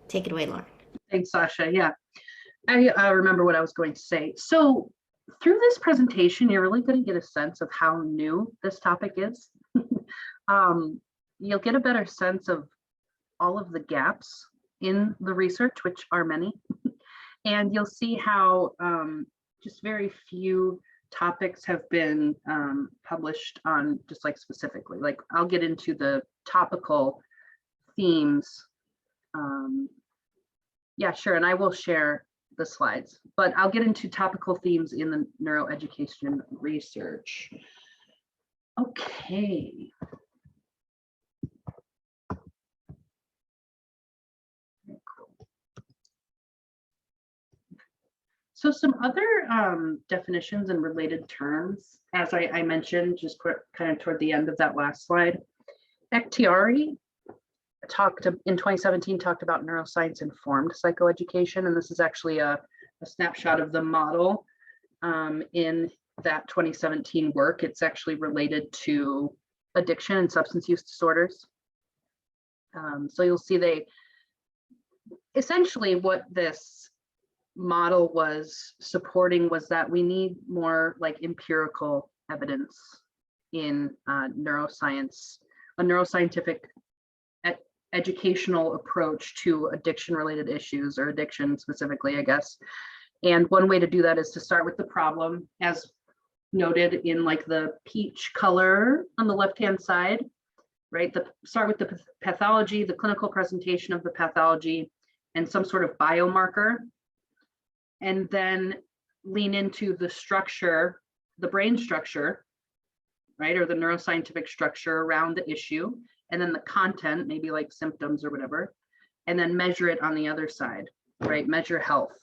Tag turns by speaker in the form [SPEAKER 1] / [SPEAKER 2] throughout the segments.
[SPEAKER 1] Take it away, Lauren.
[SPEAKER 2] Thanks, Sasha. Yeah, I remember what I was going to say. So through this presentation, you're really going to get a sense of how new this topic is. You'll get a better sense of all of the gaps in the research, which are many. And you'll see how just very few topics have been published on just like specifically. Like I'll get into the topical themes. Yeah, sure, and I will share the slides, but I'll get into topical themes in the neuroeducation research. Okay. So some other definitions and related terms, as I mentioned, just kind of toward the end of that last slide. Bakhtiari in 2017 talked about neuroscience informed psychoeducation, and this is actually a snapshot of the model in that 2017 work. It's actually related to addiction and substance use disorders. So you'll see they essentially what this model was supporting was that we need more like empirical evidence in neuroscience, a neuroscientific educational approach to addiction related issues, or addiction specifically, I guess. And one way to do that is to start with the problem, as noted in like the peach color on the left hand side, right? Start with the pathology, the clinical presentation of the pathology, and some sort of biomarker, and then lean into the structure, the brain structure, right? Or the neuroscientific structure around the issue, and then the content, maybe like symptoms or whatever, and then measure it on the other side, right? Measure health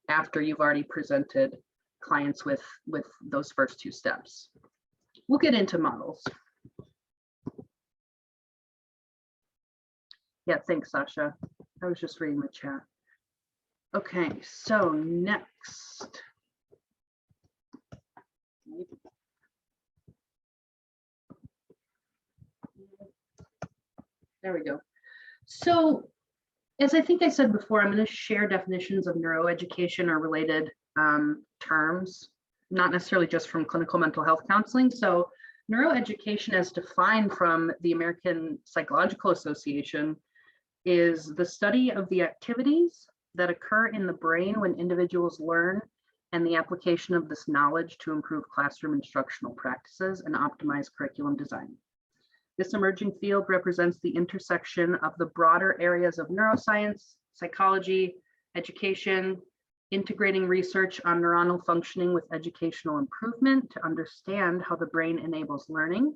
[SPEAKER 2] after you've already presented clients with those first two steps. We'll get into models. Yeah, thanks, Sasha. I was just reading the chat. Okay, so next. There we go. So as I think I said before, I'm going to share definitions of neuroeducation or related terms, not necessarily just from clinical mental health counseling. So neuroeducation, as defined from the American Psychological Association, is the study of the activities that occur in the brain when individuals learn, and the application of this knowledge to improve classroom instructional practices and optimize curriculum design. This emerging field represents the intersection of the broader areas of neuroscience, psychology, education, integrating research on neuronal functioning with educational improvement to understand how the brain enables learning,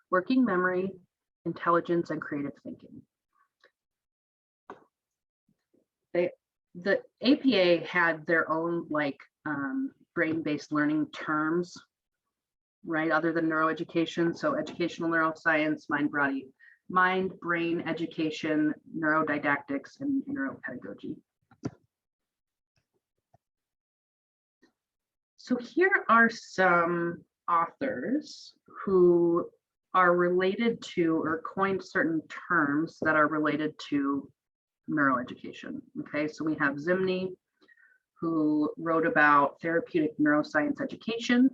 [SPEAKER 2] working memory, intelligence, and creative thinking. The APA had their own like brain-based learning terms, right, other than neuroeducation. So educational neuroscience, mind, brain education, neurodidactics, and neuropedagogy. So here are some authors who are related to or coined certain terms that are related to neuroeducation. Okay, so we have Zimny, who wrote about therapeutic neuroscience education.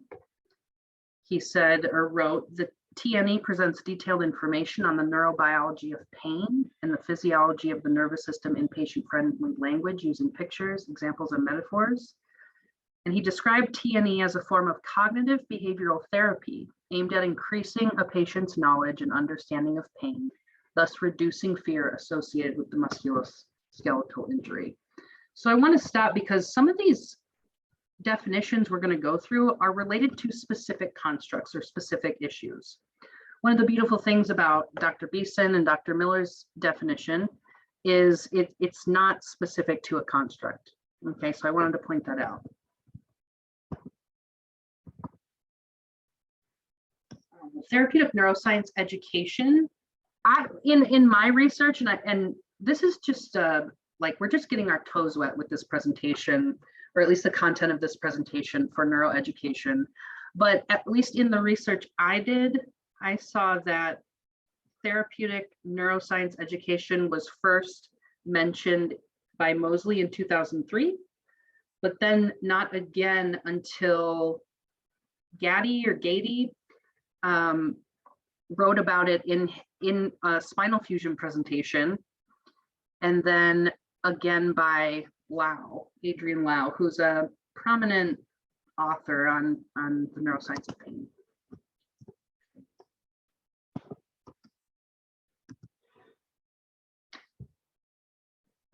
[SPEAKER 2] He said or wrote, the TNE presents detailed information on the neurobiology of pain and the physiology of the nervous system in patient-friendly language using pictures, examples, and metaphors. And he described TNE as a form of cognitive behavioral therapy aimed at increasing a patient's knowledge and understanding of pain, thus reducing fear associated with the musculoskeletal injury. So I want to stop because some of these definitions we're going to go through are related to specific constructs or specific issues. One of the beautiful things about Dr. Beeson and Dr. Miller's definition is it's not specific to a construct. Okay, so I wanted to point that out. Therapeutic neuroscience education. In my research, and this is just like we're just getting our toes wet with this presentation, or at least the content of this presentation for neuroeducation. But at least in the research I did, I saw that therapeutic neuroscience education was first mentioned by Mosley in 2003, but then not again until Gady wrote about it in a spinal fusion presentation, and then again by Adrian Lau, who's a prominent author on the neuroscience of pain.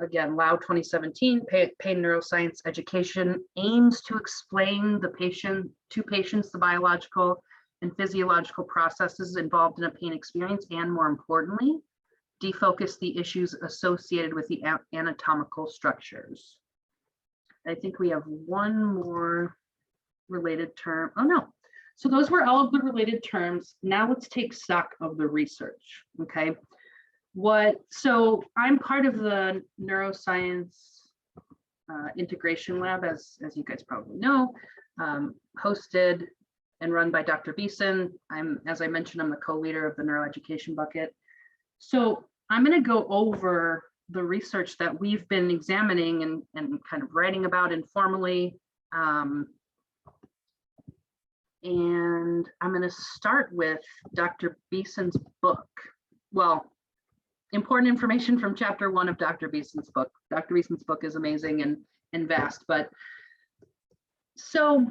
[SPEAKER 2] Again, Lau 2017, pain neuroscience education aims to explain to patients the biological and physiological processes involved in a pain experience, and more importantly, defocus the issues associated with the anatomical structures. I think we have one more related term. Oh no, so those were all of the related terms. Now let's take stock of the research, okay? So I'm part of the Neuroscience Integration Lab, as you guys probably know, hosted and run by Dr. Beeson. As I mentioned, I'm the co-leader of the Neuroeducation bucket. So I'm going to go over the research that we've been examining and kind of writing about informally. And I'm going to start with Dr. Beeson's book. Well, important information from chapter 1 of Dr. Beeson's book. Dr. Beeson's book is amazing and vast, but so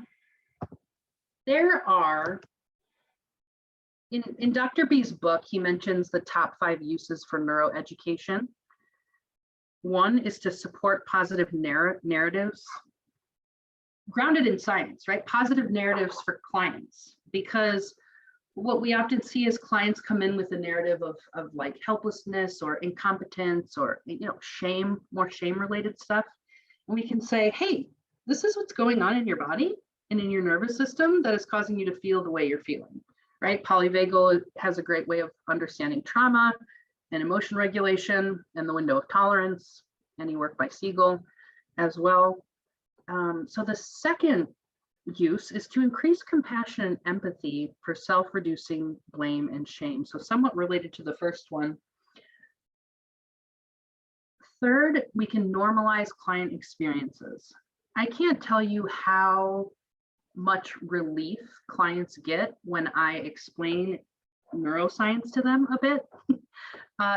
[SPEAKER 2] there are, in Dr. B's book, he mentions the top 5 uses for neuroeducation. One is to support positive narratives grounded in science, right? Positive narratives for clients, because what we often see is clients come in with a narrative of like helplessness or incompetence or, shame, more shame related stuff. And we can say, hey, this is what's going on in your body and in your nervous system that is causing you to feel the way you're feeling, right? Polyvagal has a great way of understanding trauma and emotion regulation and the window of tolerance, any work by Siegel as well. So the second use is to increase compassion and empathy for self-reducing blame and shame. So somewhat related to the first one. Third, we can normalize client experiences. I can't tell you how much relief clients get when I explain neuroscience to them a bit.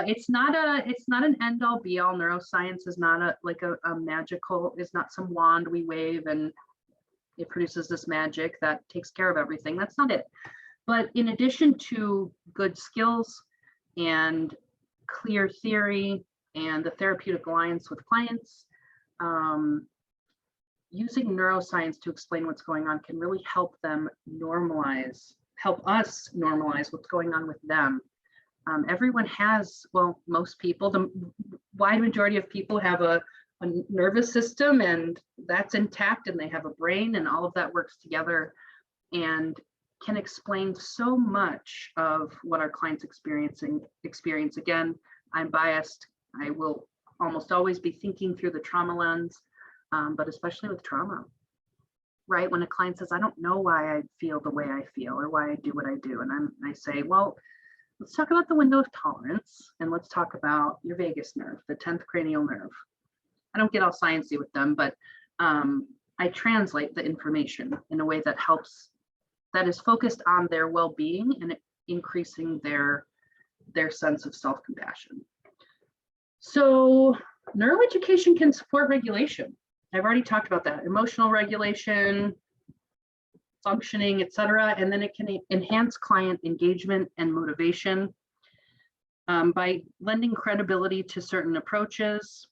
[SPEAKER 2] It's not an end all be all. Neuroscience is not a magical, is not some wand we wave and it produces this magic that takes care of everything. That's not it. But in addition to good skills and clear theory and the therapeutic alliance with clients, using neuroscience to explain what's going on can really help us normalize what's going on with them. Everyone has, well, most people, the wide majority of people have a nervous system, and that's intact, and they have a brain, and all of that works together and can explain so much of what our clients experience. Again, I'm biased. I will almost always be thinking through the trauma lens, but especially with trauma, right? When a client says, I don't know why I feel the way I feel or why I do what I do. And I say, well, let's talk about the window of tolerance, and let's talk about your vagus nerve, the 10th cranial nerve. I don't get all sciencey with them, but I translate the information in a way that is focused on their well-being and increasing their sense of self-compassion. So neuroeducation can support regulation. I've already talked about that, emotional regulation, functioning, etc. And then it can enhance client engagement and motivation by lending credibility to certain approaches.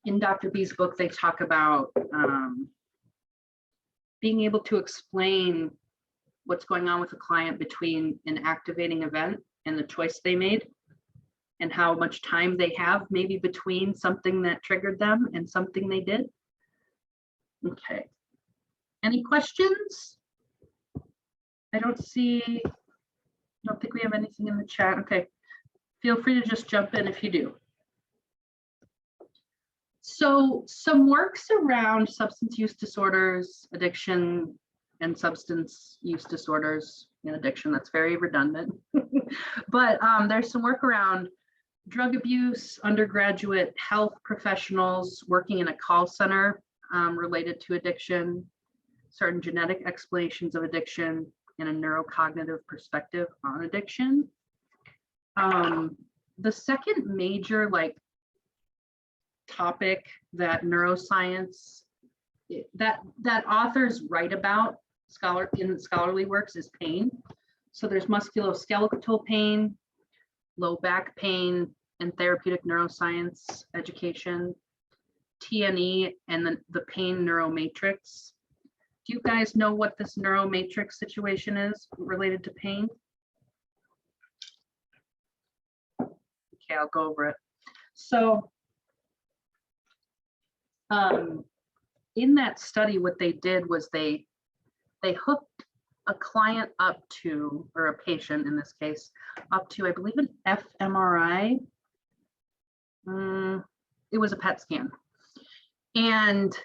[SPEAKER 2] In Dr. B's book, they talk about being able to explain what's going on with a client between an activating event and the choice they made, and how much time they have maybe between something that triggered them and something they did. Okay. Any questions? I don't think we have anything in the chat. Okay. Feel free to just jump in if you do. So some works around substance use disorders, addiction, and substance use disorders and addiction. That's very redundant. But there's some work around drug abuse, undergraduate health professionals working in a call center related to addiction, certain genetic explanations of addiction, and a neurocognitive perspective on addiction. The second major topic that neuroscience that authors write about in scholarly works is pain. So there's musculoskeletal pain, low back pain, and therapeutic neuroscience education, TNE, and then the pain neuromatrix. Do you guys know what this neuromatrix situation is related to pain? Okay, I'll go over it. So in that study, what they did was they hooked a client up to, or a patient in this case, up to, I believe, an fMRI. It was a PET scan, and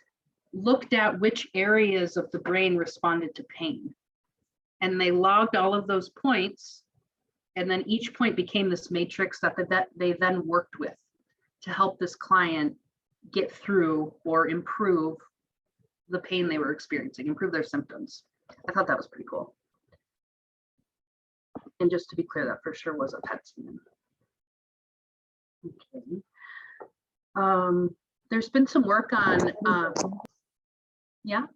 [SPEAKER 2] looked at which areas of the brain responded to pain. And they logged all of those points, and then each point became this matrix that they then worked with to help this client get through or improve the pain they were experiencing, improve their symptoms. I thought that was pretty cool. And just to be clear, that for sure was a PET scan. Okay. There's been some work on, yeah.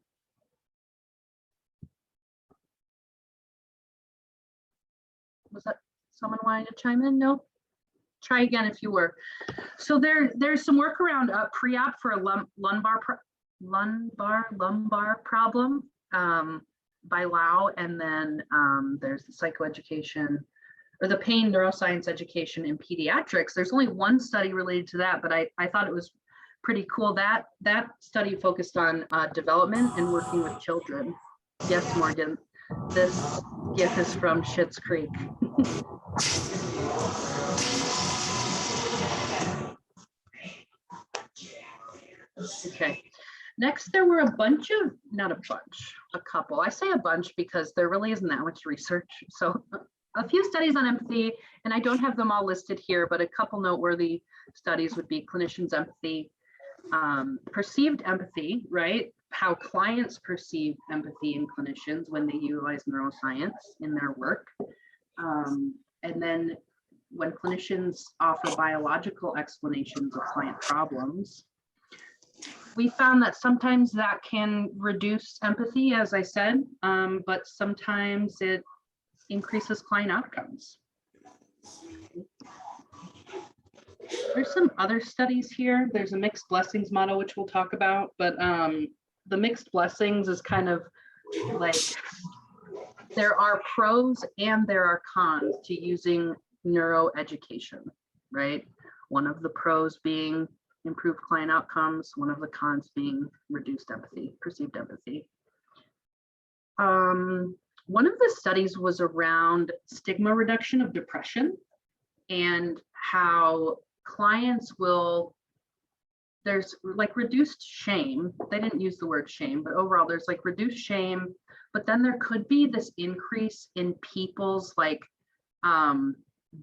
[SPEAKER 2] Was that someone wanting to chime in? No? Try again if you were. So there's some work around pre-op for a lumbar problem by Lau, and then there's the psychoeducation or the pain neuroscience education in pediatrics. There's only one study related to that, but I thought it was pretty cool. That study focused on development and working with children. Yes, Morgan, this GIF is from Schitt's Creek. Okay. Next, there were a couple. I say a bunch because there really isn't that much research. So a few studies on empathy, and I don't have them all listed here, but a couple noteworthy studies would be clinicians' empathy, perceived empathy, right? How clients perceive empathy in clinicians when they utilize neuroscience in their work. And then when clinicians offer biological explanations of client problems, we found that sometimes that can reduce empathy, as I said, but sometimes it increases client outcomes. There's some other studies here. There's a mixed blessings model, which we'll talk about, but the mixed blessings is kind of like there are pros and there are cons to using neuroeducation, right? One of the pros being improved client outcomes, one of the cons being reduced empathy, perceived empathy. One of the studies was around stigma reduction of depression and how clients will, there's like reduced shame. They didn't use the word shame, but overall there's like reduced shame, but then there could be this increase in people's like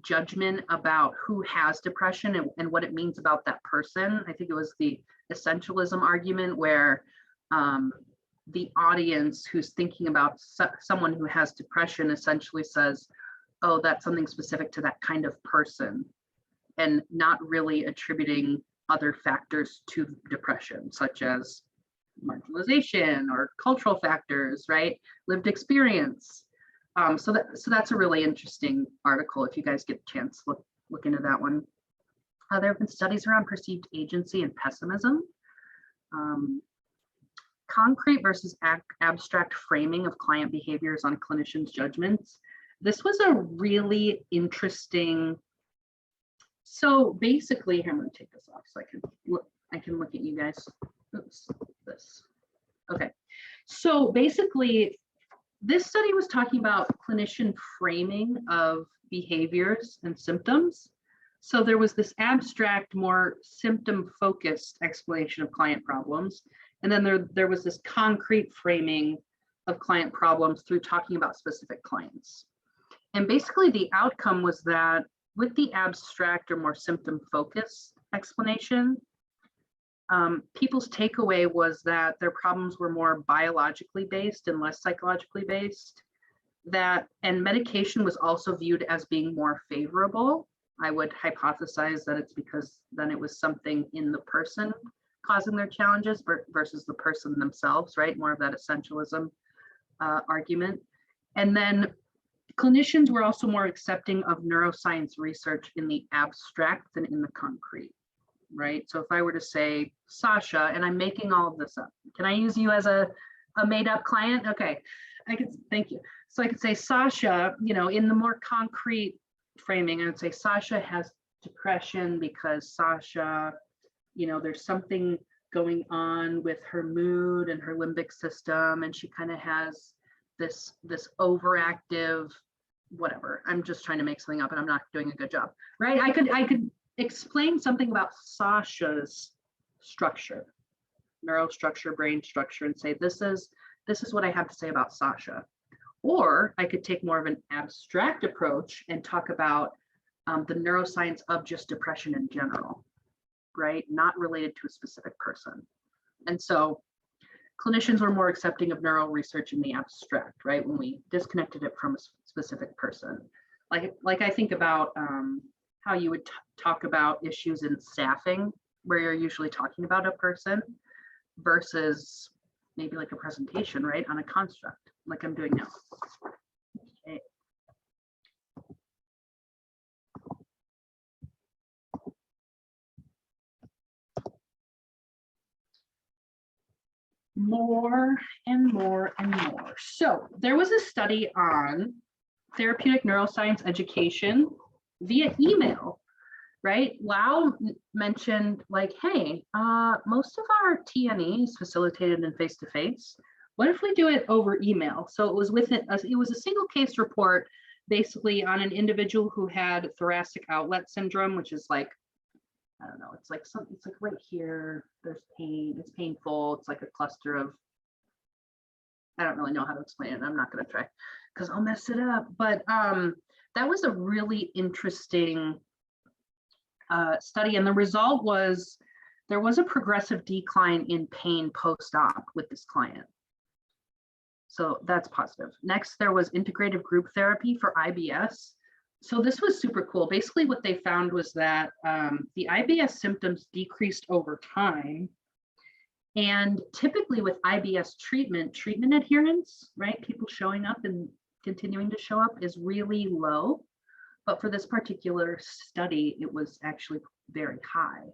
[SPEAKER 2] judgment about who has depression and what it means about that person. I think it was the essentialism argument where the audience who's thinking about someone who has depression essentially says, oh, that's something specific to that kind of person, and not really attributing other factors to depression, such as marginalization or cultural factors, right? Lived experience. So that's a really interesting article. If you guys get a chance, look into that one. There have been studies around perceived agency and pessimism. Concrete versus abstract framing of client behaviors on clinicians' judgments. This was a really interesting. So basically, here, I'm going to take this off so I can look at you guys. Oops, this. Okay. So basically, this study was talking about clinician framing of behaviors and symptoms. So there was this abstract, more symptom-focused explanation of client problems. And then there was this concrete framing of client problems through talking about specific clients. And basically the outcome was that with the abstract or more symptom-focused explanation, people's takeaway was that their problems were more biologically based and less psychologically based. And medication was also viewed as being more favorable. I would hypothesize that it's because then it was something in the person causing their challenges versus the person themselves, right? More of that essentialism argument. And then clinicians were also more accepting of neuroscience research in the abstract than in the concrete, right? So if I were to say Sasha, and I'm making all of this up, can I use you as a made up client? Okay, I could, thank you. So I could say Sasha, you know, in the more concrete framing, I would say Sasha has depression because Sasha, you know, there's something going on with her mood and her limbic system, and she kind of has this overactive whatever. I'm just trying to make something up and I'm not doing a good job, right? I could explain something about Sasha's structure, neural structure, brain structure, and say this is what I have to say about Sasha. Or I could take more of an abstract approach and talk about the neuroscience of just depression in general, right? Not related to a specific person. And so clinicians were more accepting of neural research in the abstract, right? When we disconnected it from a specific person. Like I think about how you would talk about issues in staffing, where you're usually talking about a person versus maybe like a presentation, right? On a construct, like I'm doing now. Okay. More and more and more. So there was a study on therapeutic neuroscience education via email, right? Lau mentioned like, hey, most of our TNE is facilitated in face-to-face. What if we do it over email? So it was it was a single case report basically on an individual who had thoracic outlet syndrome, which is like, I don't know, it's like right here, there's pain, it's painful, it's like a cluster of, I don't really know how to explain it. I'm not going to try because I'll mess it up. But that was a really interesting study. And the result was there was a progressive decline in pain post-op with this client. So that's positive. Next, there was integrative group therapy for IBS. So this was super cool. Basically, what they found was that the IBS symptoms decreased over time. And typically with IBS treatment adherence, right? People showing up and continuing to show up is really low. But for this particular study, it was actually very high.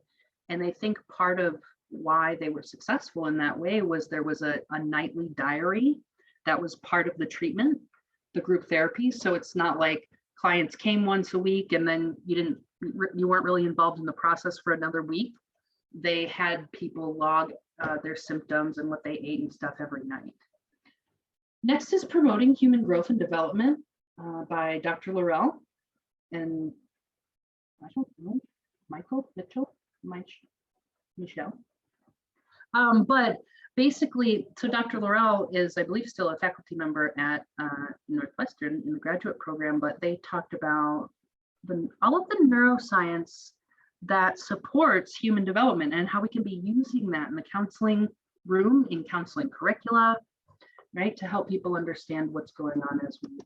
[SPEAKER 2] And I think part of why they were successful in that way was there was a nightly diary that was part of the treatment, the group therapy. So it's not like clients came once a week and then you weren't really involved in the process for another week. They had people log their symptoms and what they ate and stuff every night. Next is promoting human growth and development by Dr. Laurel and I don't know, Michelle. But basically, so Dr. Laurel is, I believe, still a faculty member at Northwestern in the graduate program, but they talked about all of the neuroscience that supports human development and how we can be using that in the counseling room, in counseling curricula, right, to help people understand what's going on as we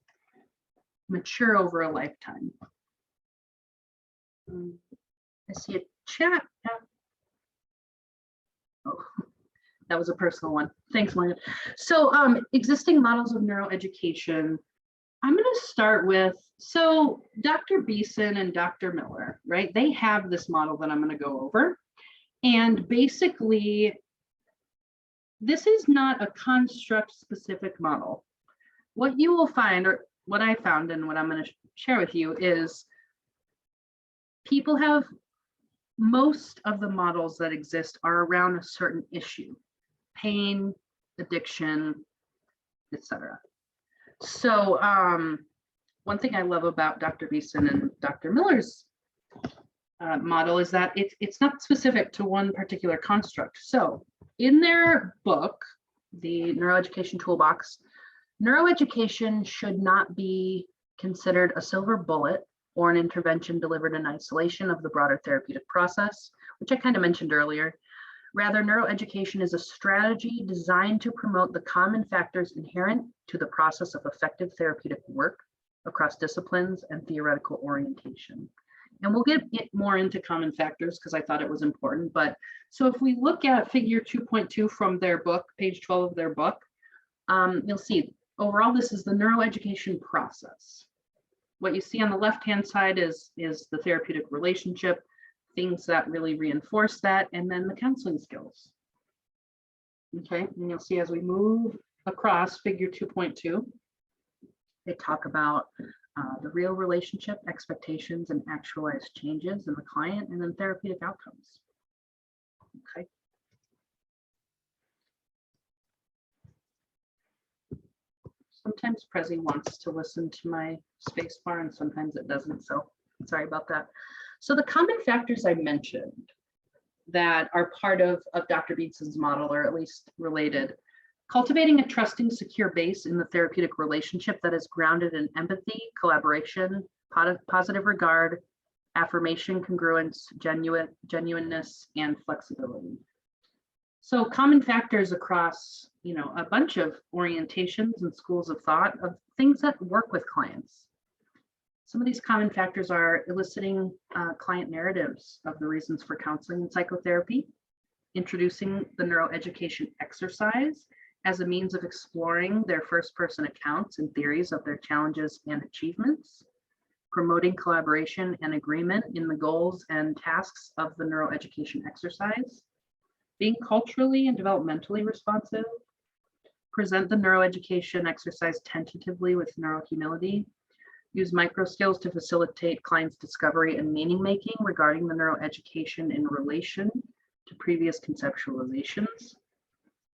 [SPEAKER 2] mature over a lifetime. I see a chat. Oh, that was a personal one. Thanks, Morgan. So existing models of neuroeducation. I'm going to start with, so Dr. Beeson and Dr. Miller, right? They have this model that I'm going to go over. And basically, this is not a construct specific model. What you will find, or what I found and what I'm going to share with you is people have, most of the models that exist are around a certain issue, pain, addiction, etc. So one thing I love about Dr. Beeson and Dr. Miller's model is that it's not specific to one particular construct. So in their book, the Neuroeducation Toolbox, neuroeducation should not be considered a silver bullet or an intervention delivered in isolation of the broader therapeutic process, which I kind of mentioned earlier. Rather, neuroeducation is a strategy designed to promote the common factors inherent to the process of effective therapeutic work across disciplines and theoretical orientation. And we'll get more into common factors because I thought it was important. But so if we look at figure 2.2 from their book, page 12 of their book, you'll see overall this is the neuroeducation process. What you see on the left-hand side is the therapeutic relationship, things that really reinforce that, and then the counseling skills. Okay, and you'll see as we move across figure 2.2, they talk about the real relationship, expectations, and actualized changes in the client, and then therapeutic outcomes. Okay. Sometimes Prezi wants to listen to my space bar and sometimes it doesn't, so sorry about that. So the common factors I mentioned that are part of Dr. Beadson's model, or at least related: cultivating a trusting, secure base in the therapeutic relationship that is grounded in empathy, collaboration, positive regard, affirmation, congruence, genuineness, and flexibility. So common factors across, a bunch of orientations and schools of thought of things that work with clients. Some of these common factors are eliciting client narratives of the reasons for counseling and psychotherapy, introducing the neuroeducation exercise as a means of exploring their first-person accounts and theories of their challenges and achievements, promoting collaboration and agreement in the goals and tasks of the neuroeducation exercise, being culturally and developmentally responsive, present the neuroeducation exercise tentatively with neurohumility, use micro skills to facilitate clients' discovery and meaning making regarding the neuroeducation in relation to previous conceptualizations,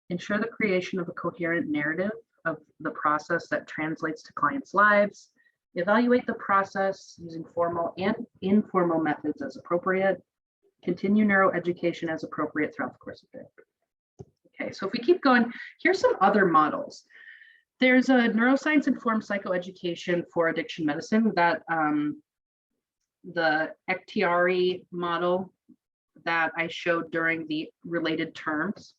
[SPEAKER 2] ensure the creation of a coherent narrative of the process that translates to clients' lives, evaluate the process using formal and informal methods as appropriate, continue neuroeducation as appropriate throughout the course of therapy. Okay, so if we keep going, here's some other models. There's a neuroscience-informed psychoeducation for addiction medicine that the Ektiari model that I showed during the related terms.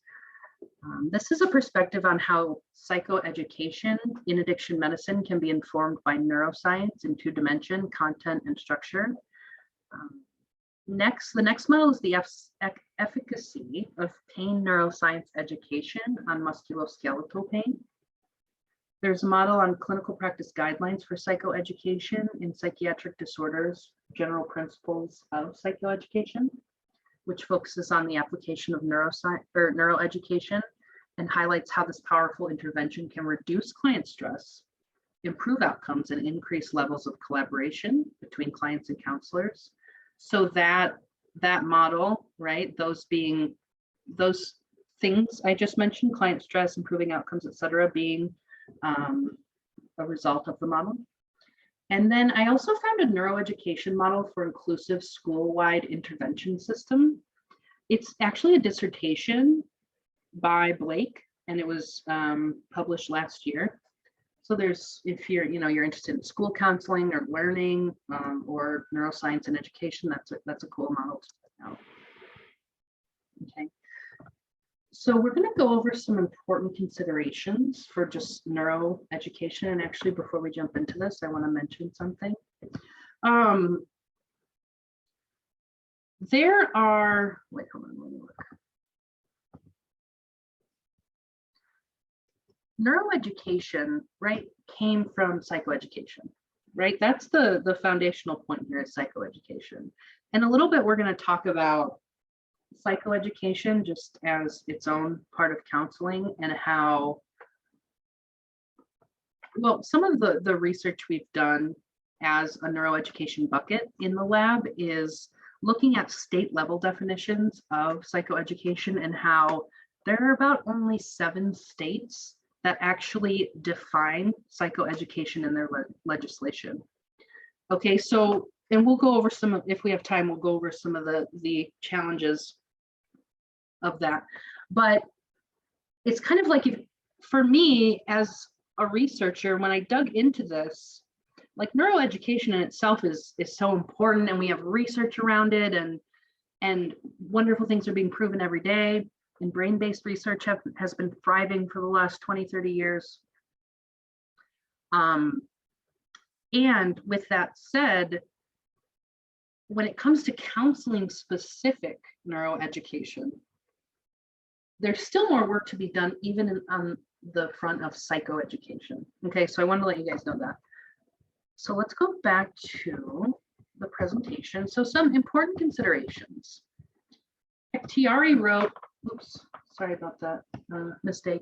[SPEAKER 2] This is a perspective on how psychoeducation in addiction medicine can be informed by neuroscience in 2-dimension, content, and structure. The next model is the efficacy of pain neuroscience education on musculoskeletal pain. There's a model on clinical practice guidelines for psychoeducation in psychiatric disorders, general principles of psychoeducation, which focuses on the application of neuroscience or neuroeducation and highlights how this powerful intervention can reduce client stress, improve outcomes, and increase levels of collaboration between clients and counselors. So that model, right, those things I just mentioned, client stress, improving outcomes, etc., being a result of the model. And then I also found a neuroeducation model for inclusive school-wide intervention system. It's actually a dissertation by Blake, and it was published last year. So there's, if you're interested in school counseling or learning or neuroscience and education, that's a cool model to check out. Okay. So we're going to go over some important considerations for just neuroeducation. And actually, before we jump into this, I want to mention something. There are, wait, hold on, let me look. Neuroeducation, right, came from psychoeducation, right? That's the foundational point here is psychoeducation. And a little bit, we're going to talk about psychoeducation just as its own part of counseling and how, well, some of the research we've done as a neuroeducation bucket in the lab is looking at state level definitions of psychoeducation and how there are about only 7 states that actually define psychoeducation in their legislation. Okay, so, and we'll go over some of, if we have time, we'll go over some of the challenges of that. But it's kind of like, for me as a researcher, when I dug into this, like neuroeducation in itself is so important, and we have research around it, and wonderful things are being proven every day, and brain-based research has been thriving for the last 20-30 years. And with that said, when it comes to counseling specific neuroeducation, there's still more work to be done, even on the front of psychoeducation. Okay, so I wanted to let you guys know that. So let's go back to the presentation. So some important considerations. Ektiari wrote, oops, sorry about that mistake.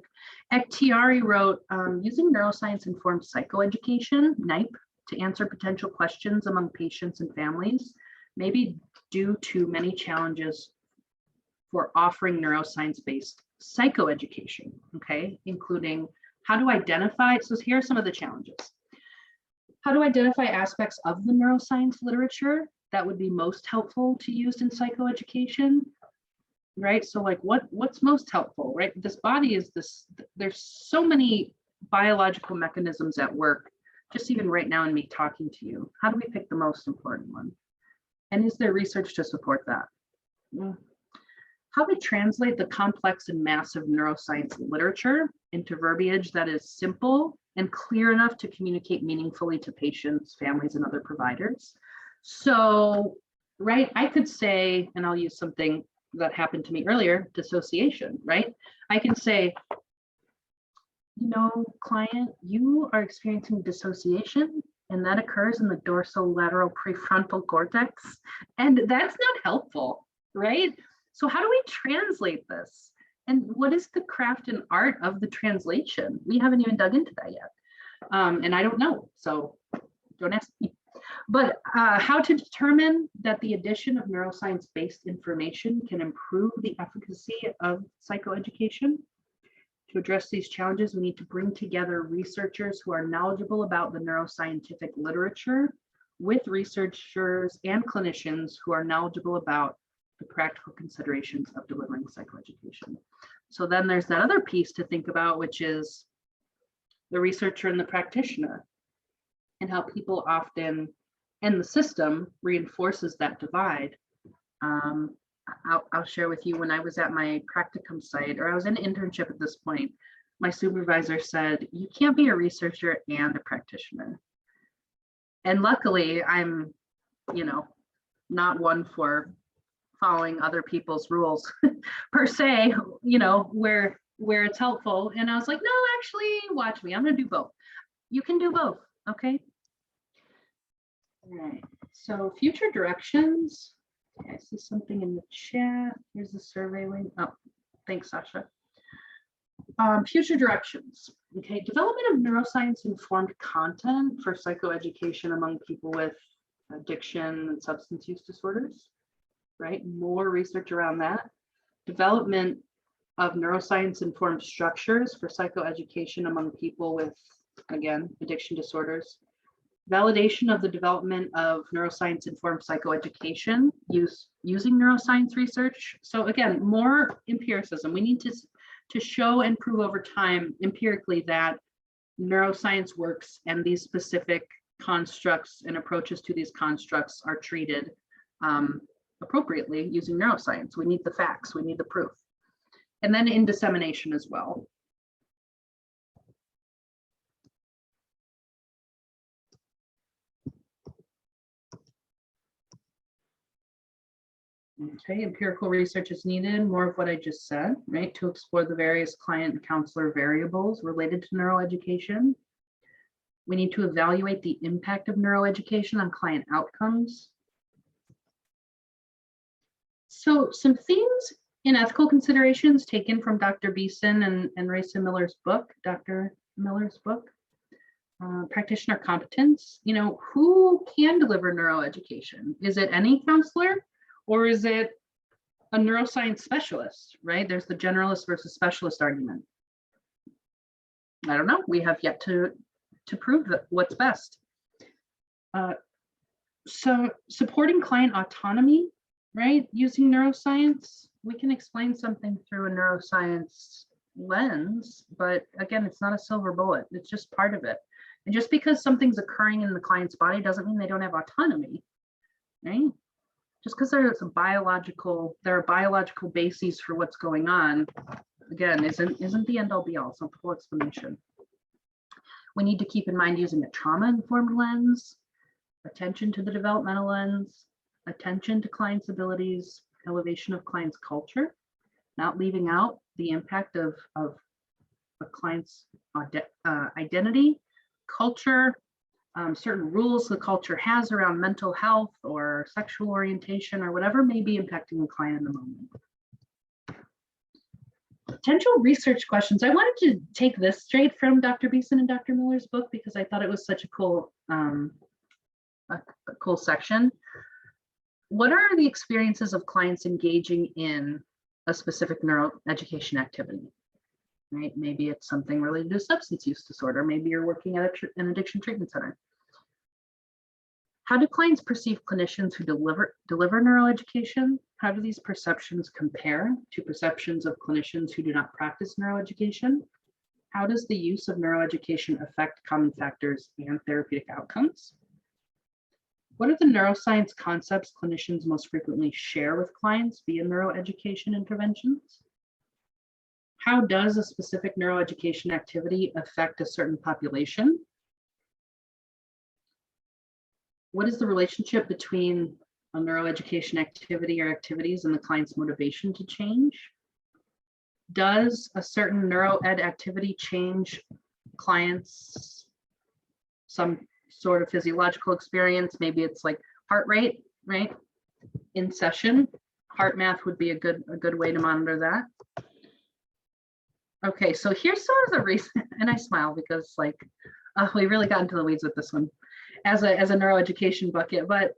[SPEAKER 2] Ektiari wrote, using neuroscience-informed psychoeducation, NIPE, to answer potential questions among patients and families may be due to many challenges for offering neuroscience-based psychoeducation, okay, including how to identify, so here are some of the challenges. How to identify aspects of the neuroscience literature that would be most helpful to use in psychoeducation, right? So like what's most helpful, right? This body is this, there's so many biological mechanisms at work, just even right now in me talking to you. How do we pick the most important one? And is there research to support that? How we translate the complex and massive neuroscience literature into verbiage that is simple and clear enough to communicate meaningfully to patients, families, and other providers. So, right, I could say, and I'll use something that happened to me earlier, dissociation, right? I can say, you know, client, you are experiencing dissociation, and that occurs in the dorsolateral prefrontal cortex, and that's not helpful, right? So how do we translate this? And what is the craft and art of the translation? We haven't even dug into that yet. And I don't know, so don't ask me. But how to determine that the addition of neuroscience-based information can improve the efficacy of psychoeducation? To address these challenges, we need to bring together researchers who are knowledgeable about the neuroscientific literature with researchers and clinicians who are knowledgeable about the practical considerations of delivering psychoeducation. So then there's that other piece to think about, which is the researcher and the practitioner, and how people often, and the system reinforces that divide. I'll share with you, when I was at my practicum site, or I was in an internship at this point, my supervisor said, you can't be a researcher and a practitioner. And luckily, I'm, you know, not one for following other people's rules per se, you know, where it's helpful. And I was like, no, actually, watch me, I'm gonna do both. You can do both, okay? All right, so future directions. Okay, I see something in the chat. Here's the survey link. Oh, thanks, Sasha. Future directions. Okay, development of neuroscience-informed content for psychoeducation among people with addiction and substance use disorders, right? More research around that. Development of neuroscience-informed structures for psychoeducation among people with, again, addiction disorders. Validation of the development of neuroscience-informed psychoeducation using neuroscience research. So again, more empiricism. We need to show and prove over time empirically that neuroscience works, and these specific constructs and approaches to these constructs are treated appropriately using neuroscience. We need the facts, we need the proof. And then in dissemination as well. Okay, empirical research is needed, more of what I just said, right? To explore the various client and counselor variables related to neuroeducation. We need to evaluate the impact of neuroeducation on client outcomes. So some themes in ethical considerations taken from Dr. Beeson and Raisa Miller's book, Dr. Miller's book, practitioner competence. You know, who can deliver neuroeducation? Is it any counselor? Or is it a neuroscience specialist, right? There's the generalist versus specialist argument. I don't know. We have yet to prove that what's best. So supporting client autonomy, right? Using neuroscience, we can explain something through a neuroscience lens, but again, it's not a silver bullet. It's just part of it. And just because something's occurring in the client's body doesn't mean they don't have autonomy, right? Just because there are biological bases for what's going on, again, isn't the end all be all. It's not the whole explanation. We need to keep in mind using a trauma-informed lens, attention to the developmental lens, attention to clients' abilities, elevation of clients' culture, not leaving out the impact of a client's identity, culture, certain rules the culture has around mental health or sexual orientation or whatever may be impacting the client in the moment. Potential research questions. I wanted to take this straight from Dr. Beeson and Dr. Miller's book because I thought it was such a cool section. What are the experiences of clients engaging in a specific neuroeducation activity? Right? Maybe it's something related to substance use disorder. Maybe you're working at an addiction treatment center. How do clients perceive clinicians who deliver neuroeducation? How do these perceptions compare to perceptions of clinicians who do not practice neuroeducation? How does the use of neuroeducation affect common factors and therapeutic outcomes? What are the neuroscience concepts clinicians most frequently share with clients via neuroeducation interventions? How does a specific neuroeducation activity affect a certain population? What is the relationship between a neuroeducation activity or activities and the client's motivation to change? Does a certain neuroed activity change clients' some sort of physiological experience? Maybe it's like heart rate, right? In session, heart math would be a good way to monitor that. Okay, so here's sort of the reason, and I smile because like we really got into the weeds with this one as a neuroeducation bucket, but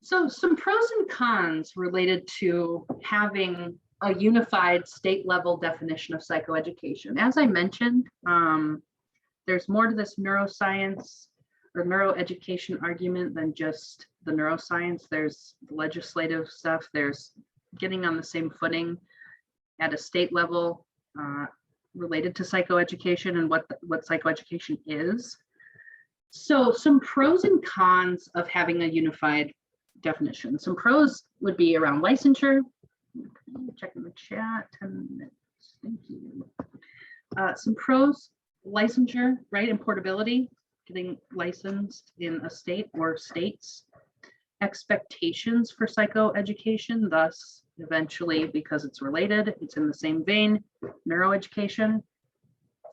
[SPEAKER 2] so some pros and cons related to having a unified state level definition of psychoeducation. As I mentioned, there's more to this neuroscience or neuroeducation argument than just the neuroscience. There's the legislative stuff, there's getting on the same footing at a state level related to psychoeducation and what psychoeducation is. So some pros and cons of having a unified definition. Some pros would be around licensure. Checking the chat, 10 minutes, thank you. Some pros, licensure, right, and portability, getting licensed in a state or states. Expectations for psychoeducation, thus eventually, because it's related, it's in the same vein, neuroeducation.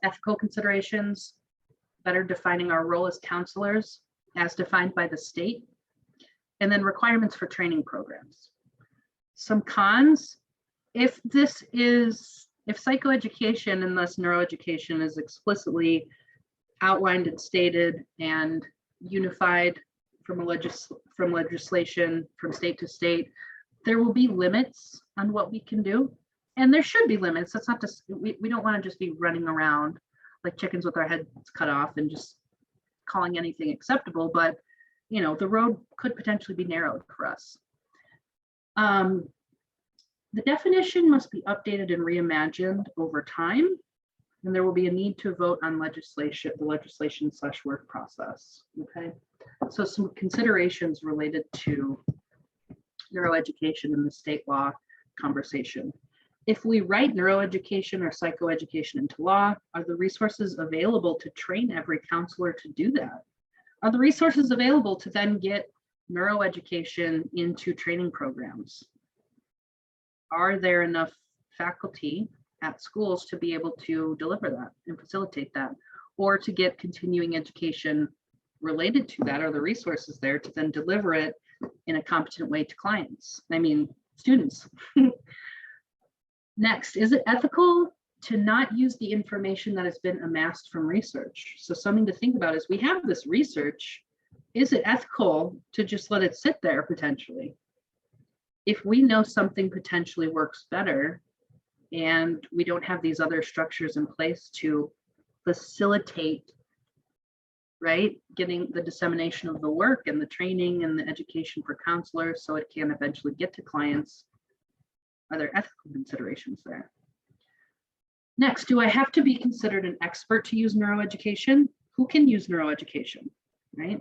[SPEAKER 2] Ethical considerations, better defining our role as counselors as defined by the state, and then requirements for training programs. Some cons, if psychoeducation and thus neuroeducation is explicitly outlined and stated and unified from legislation from state to state, there will be limits on what we can do. And there should be limits. That's not just, we don't want to just be running around like chickens with our heads cut off and just calling anything acceptable, but you know, the road could potentially be narrowed for us. The definition must be updated and reimagined over time, and there will be a need to vote on the legislation/work process, okay? So some considerations related to neuroeducation in the state law conversation. If we write neuroeducation or psychoeducation into law, are the resources available to train every counselor to do that? Are the resources available to then get neuroeducation into training programs? Are there enough faculty at schools to be able to deliver that and facilitate that, or to get continuing education related to that? Are the resources there to then deliver it in a competent way to clients? I mean, students. Next, is it ethical to not use the information that has been amassed from research? So something to think about is we have this research. Is it ethical to just let it sit there potentially? If we know something potentially works better and we don't have these other structures in place to facilitate, right, getting the dissemination of the work and the training and the education for counselors so it can eventually get to clients, are there ethical considerations there? Next, do I have to be considered an expert to use neuroeducation? who can use neuroeducation, right?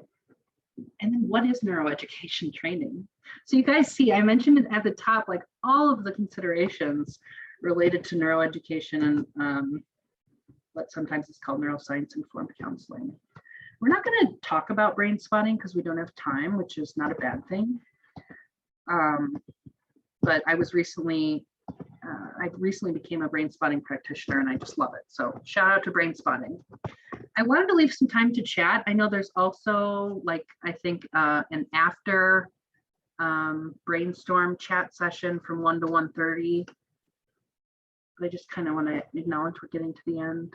[SPEAKER 2] And then what is neuroeducation training? So you guys see, I mentioned it at the top, like all of the considerations related to neuroeducation and what sometimes is called neuroscience informed counseling. We're not going to talk about brain spotting because we don't have time, which is not a bad thing. But I recently became a brain spotting practitioner and I just love it. So shout out to brain spotting. I wanted to leave some time to chat. I know there's also like, I think an after brainstorm chat session from 1 to 1:30. But I just kind of want to acknowledge we're getting to the end.